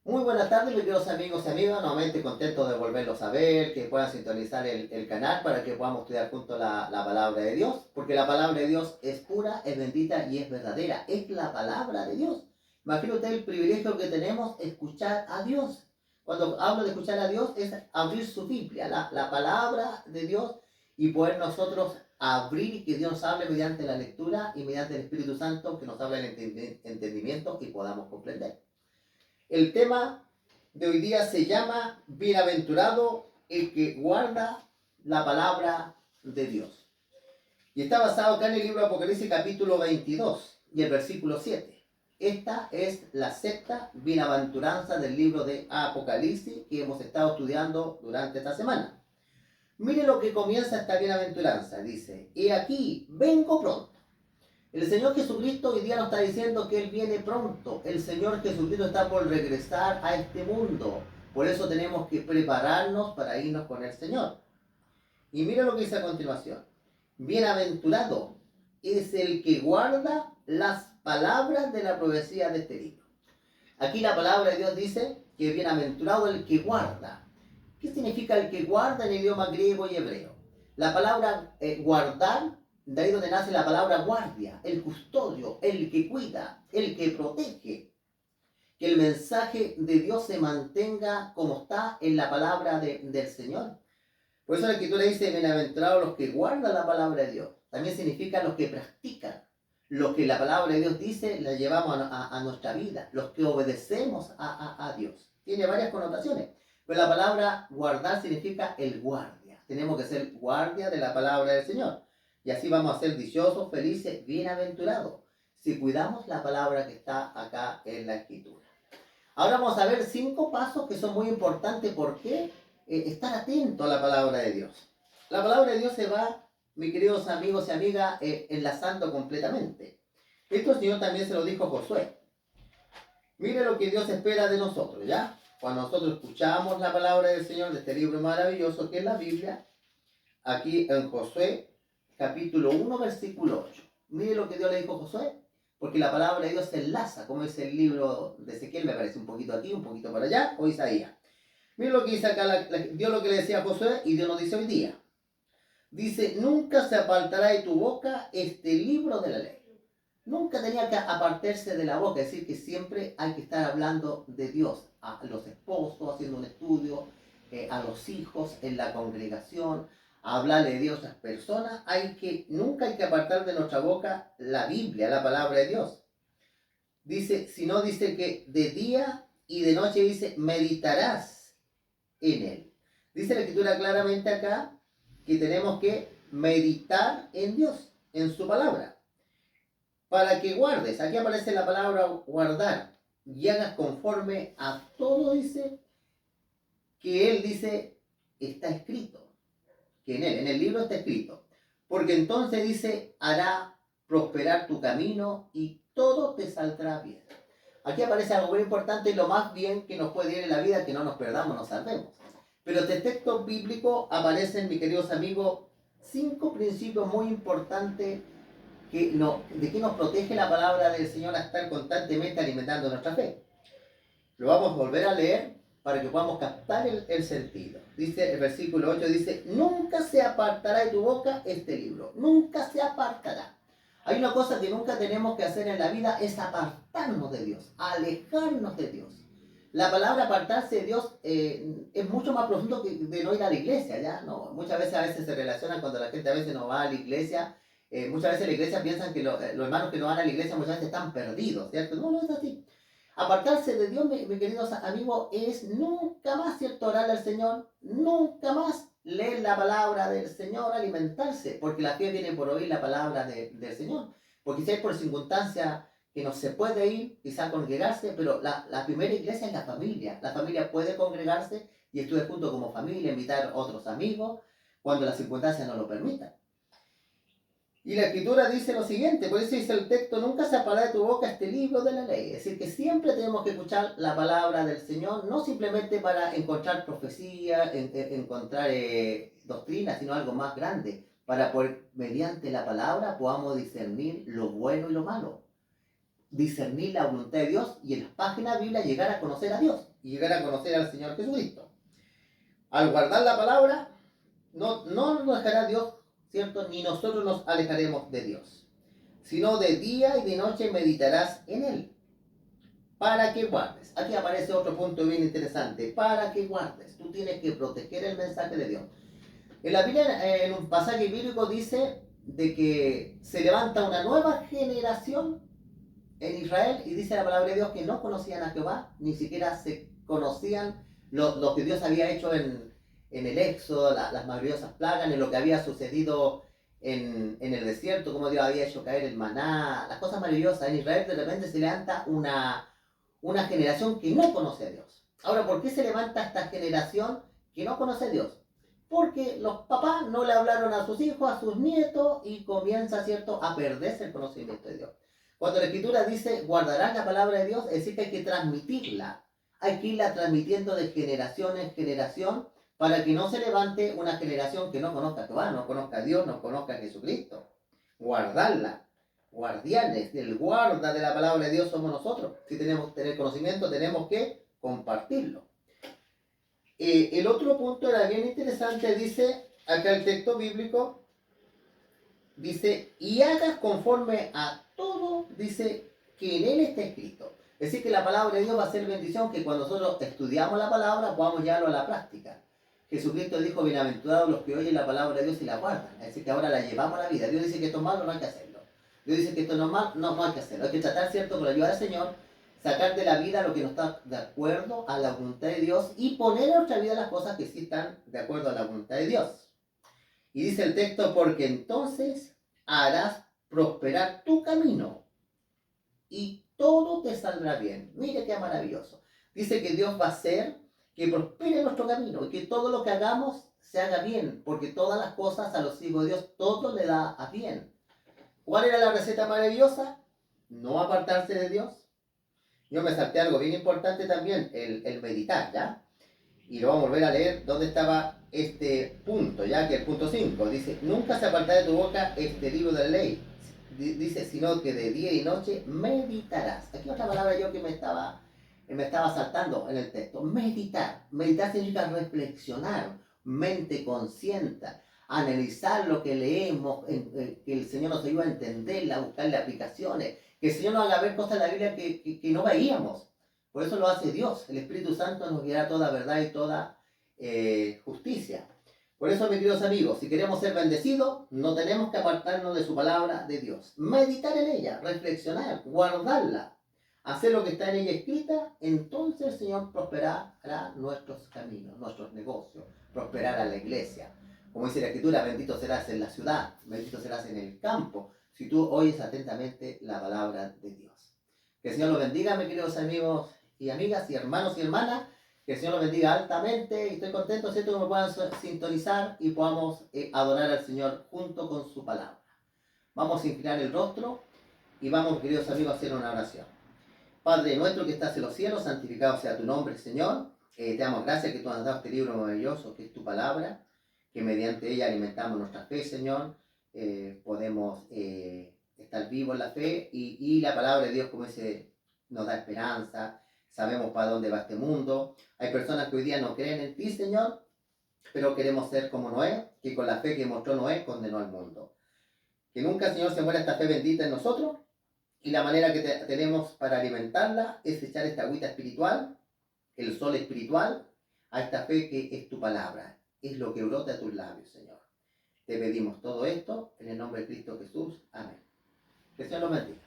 Muy buenas tardes, mis queridos amigos y amigas. Nuevamente contento de volverlos a ver, que puedan sintonizar el canal para que podamos estudiar juntos la palabra de Dios. Porque la palabra de Dios es pura, es bendita y es verdadera. Es la palabra de Dios. Imagínate usted el privilegio que tenemos de escuchar a Dios. Cuando hablo de escuchar a Dios es abrir su Biblia, la palabra de Dios, y poder nosotros abrir y que Dios nos hable mediante la lectura y mediante el Espíritu Santo que nos hable el entendimiento y podamos comprender. El tema de hoy día se llama Bienaventurado el que guarda la palabra de Dios. Y está basado acá en el libro de Apocalipsis capítulo 22 y el versículo 7. Esta es la sexta bienaventuranza del libro de Apocalipsis que hemos estado estudiando durante esta semana. Mire lo que comienza esta bienaventuranza. Dice, he aquí, vengo pronto. El Señor Jesucristo hoy día nos está diciendo que Él viene pronto. El Señor Jesucristo está por regresar a este mundo. Por eso tenemos que prepararnos para irnos con el Señor. Y mira lo que dice a continuación. Bienaventurado es el que guarda las palabras de la profecía de este libro. Aquí la palabra de Dios dice que bienaventurado el que guarda. ¿Qué significa el que guarda en el idioma griego y hebreo? La palabra guardar, de ahí donde nace la palabra guardia, el custodio, el que cuida, el que protege. Que el mensaje de Dios se mantenga como está en la palabra del Señor. Por eso la Escritura dice, bienaventurados los que guardan la palabra de Dios. También significa los que practican. Lo que la palabra de Dios dice, la llevamos a nuestra vida. Los que obedecemos a Dios. Tiene varias connotaciones. Pero la palabra guardar significa el guardia. Tenemos que ser guardia de la palabra del Señor. Y así vamos a ser dichosos, felices, bienaventurados. Si cuidamos la palabra que está acá en la Escritura. Ahora vamos a ver 5 pasos que son muy importantes. ¿Por qué? Estar atento a la palabra de Dios. La palabra de Dios se va, mis queridos amigos y amigas, enlazando completamente. Esto el Señor también se lo dijo a Josué. Mire lo que Dios espera de nosotros, ¿ya? Cuando nosotros escuchamos la palabra del Señor de este libro maravilloso que es la Biblia, aquí en Josué, capítulo 1, versículo 8. Mire lo que Dios le dijo a Josué, porque la palabra de Dios se enlaza, como es el libro de Ezequiel, me parece un poquito aquí, un poquito para allá, o Isaías. Mire lo que dice acá, Dios lo que le decía a Josué y Dios nos dice hoy día. Dice, nunca se apartará de tu boca este libro de la ley. Nunca tenía que apartarse de la boca, es decir, que siempre hay que estar hablando de Dios a los esposos, haciendo un estudio, a los hijos, en la congregación, a hablarle de Dios a las personas. Nunca hay que apartar de nuestra boca la Biblia, la palabra de Dios. Dice, si no dice que de día y de noche dice, meditarás en él. Dice la Escritura claramente acá que tenemos que meditar en Dios, en su palabra, para que guardes. Aquí aparece la palabra guardar y hagas conforme a todo, dice, que Él dice, está escrito, que en el libro está escrito, porque entonces dice, hará prosperar tu camino y todo te saldrá bien. Aquí aparece algo muy importante y lo más bien que nos puede ir en la vida, que no nos perdamos, nos salvemos. Pero este texto bíblico aparecen, mis queridos amigos, 5 principios muy importantes de que nos protege la palabra del Señor a estar constantemente alimentando nuestra fe. Lo vamos a volver a leer para que podamos captar el sentido. Dice el versículo 8, dice, nunca se apartará de tu boca este libro, nunca se apartará. Hay una cosa que nunca tenemos que hacer en la vida, es apartarnos de Dios, alejarnos de Dios. La palabra apartarse de Dios es mucho más profundo que de no ir a la iglesia, ¿ya? No, muchas veces a veces se relaciona cuando la gente a veces no va a la iglesia. Muchas veces la iglesia piensan que los hermanos que no van a la iglesia muchas veces están perdidos, ¿cierto? No, no es así. Apartarse de Dios, mis queridos amigos, es nunca más, ¿cierto? Orarle al Señor, nunca más leer la palabra del Señor, alimentarse, porque la fe viene por oír la palabra del Señor. Porque si hay por circunstancia que no se puede ir, quizá congregarse, pero la primera iglesia es la familia. La familia puede congregarse y estudiar junto como familia, invitar a otros amigos, cuando las circunstancias no lo permitan. Y la Escritura dice lo siguiente, por eso dice el texto, nunca se apartará de tu boca este libro de la ley. Es decir, que siempre tenemos que escuchar la palabra del Señor, no simplemente para encontrar profecía, encontrar doctrina, sino algo más grande, para poder, mediante la palabra, podamos discernir lo bueno y lo malo, discernir la voluntad de Dios y en las páginas de la Biblia llegar a conocer a Dios. y llegar a conocer al Señor Jesucristo. Al guardar la palabra, no nos dejará Dios, ¿cierto? Ni nosotros nos alejaremos de Dios, sino de día y de noche meditarás en Él, para que guardes. Aquí aparece otro punto bien interesante, para que guardes. Tú tienes que proteger el mensaje de Dios. En la Biblia, en un pasaje bíblico dice de que se levanta una nueva generación en Israel, y dice la palabra de Dios que no conocían a Jehová, ni siquiera se conocían lo que Dios había hecho en el Éxodo, las maravillosas plagas, en lo que había sucedido en el desierto, como Dios había hecho caer el maná, las cosas maravillosas. En Israel de repente se levanta una generación que no conoce a Dios. Ahora, ¿por qué se levanta esta generación que no conoce a Dios? Porque los papás no le hablaron a sus hijos, a sus nietos, y comienza, ¿cierto?, a perderse el conocimiento de Dios. Cuando la Escritura dice, guardarás la palabra de Dios, es decir, que hay que transmitirla. Hay que irla transmitiendo de generación en generación para que no se levante una generación que no conozca a Jehová, no conozca a Dios, no conozca a Jesucristo. Guardarla. Guardianes del guarda de la palabra de Dios somos nosotros. Si tenemos que tener conocimiento, tenemos que compartirlo. El otro punto era bien interesante, dice acá el texto bíblico, dice, y hagas conforme a todo, dice, que en él está escrito. Es decir, que la palabra de Dios va a ser bendición, que cuando nosotros estudiamos la palabra podamos llevarlo a la práctica. Jesucristo dijo, bienaventurados los que oyen la palabra de Dios y la guardan. Es decir, que ahora la llevamos a la vida. Dios dice que esto es malo, no hay que hacerlo. Dios dice que esto no es malo, no hay que hacerlo. Hay que tratar, ¿cierto?, por ayudar al Señor, sacar de la vida lo que no está de acuerdo a la voluntad de Dios y poner en nuestra vida las cosas que sí están de acuerdo a la voluntad de Dios. Y dice el texto, porque entonces harás prosperar tu camino y todo te saldrá bien. Mire qué maravilloso. Dice que Dios va a hacer que prospere nuestro camino y que todo lo que hagamos se haga bien, porque todas las cosas a los hijos de Dios, todo le da a bien. ¿Cuál era la receta maravillosa? No apartarse de Dios. Yo me salté algo bien importante también, el meditar, ¿ya? Y lo vamos a volver a leer, ¿dónde estaba este punto? Ya que el punto 5 dice, nunca se apartará de tu boca este libro de la ley. Dice, sino que de día y noche meditarás. Aquí otra palabra yo que me estaba saltando en el texto. Meditar. Meditar significa reflexionar, mente consciente, analizar lo que leemos, que el Señor nos ayude a entenderla, a buscarle aplicaciones, que el Señor nos haga ver cosas en la Biblia que no veíamos. Por eso lo hace Dios. El Espíritu Santo nos guiará toda verdad y toda justicia. Por eso, mis queridos amigos, si queremos ser bendecidos, no tenemos que apartarnos de su palabra de Dios. Meditar en ella, reflexionar, guardarla, hacer lo que está en ella escrita, entonces el Señor prosperará nuestros caminos, nuestros negocios, prosperará la iglesia. Como dice la Escritura, bendito serás en la ciudad, bendito serás en el campo, si tú oyes atentamente la palabra de Dios. Que el Señor los bendiga, mis queridos amigos y amigas y hermanos y hermanas. Que el Señor los bendiga altamente y estoy contento, ¿cierto?, que me puedan sintonizar y podamos adorar al Señor junto con su palabra. Vamos a inclinar el rostro y vamos, queridos amigos, a hacer una oración. Padre nuestro que estás en los cielos, santificado sea tu nombre, Señor. Te damos gracias que tú has dado este libro maravilloso que es tu palabra, que mediante ella alimentamos nuestra fe, Señor. Podemos estar vivos en la fe y la palabra de Dios, como dice, nos da esperanza. Sabemos para dónde va este mundo. Hay personas que hoy día no creen en ti, Señor, pero queremos ser como Noé, que con la fe que mostró Noé condenó al mundo. Que nunca, Señor, se muera esta fe bendita en nosotros, y la manera que tenemos para alimentarla es echar esta agüita espiritual, el sol espiritual, a esta fe que es tu palabra, es lo que brota de tus labios, Señor. Te pedimos todo esto en el nombre de Cristo Jesús. Amén. Que el Señor los bendiga.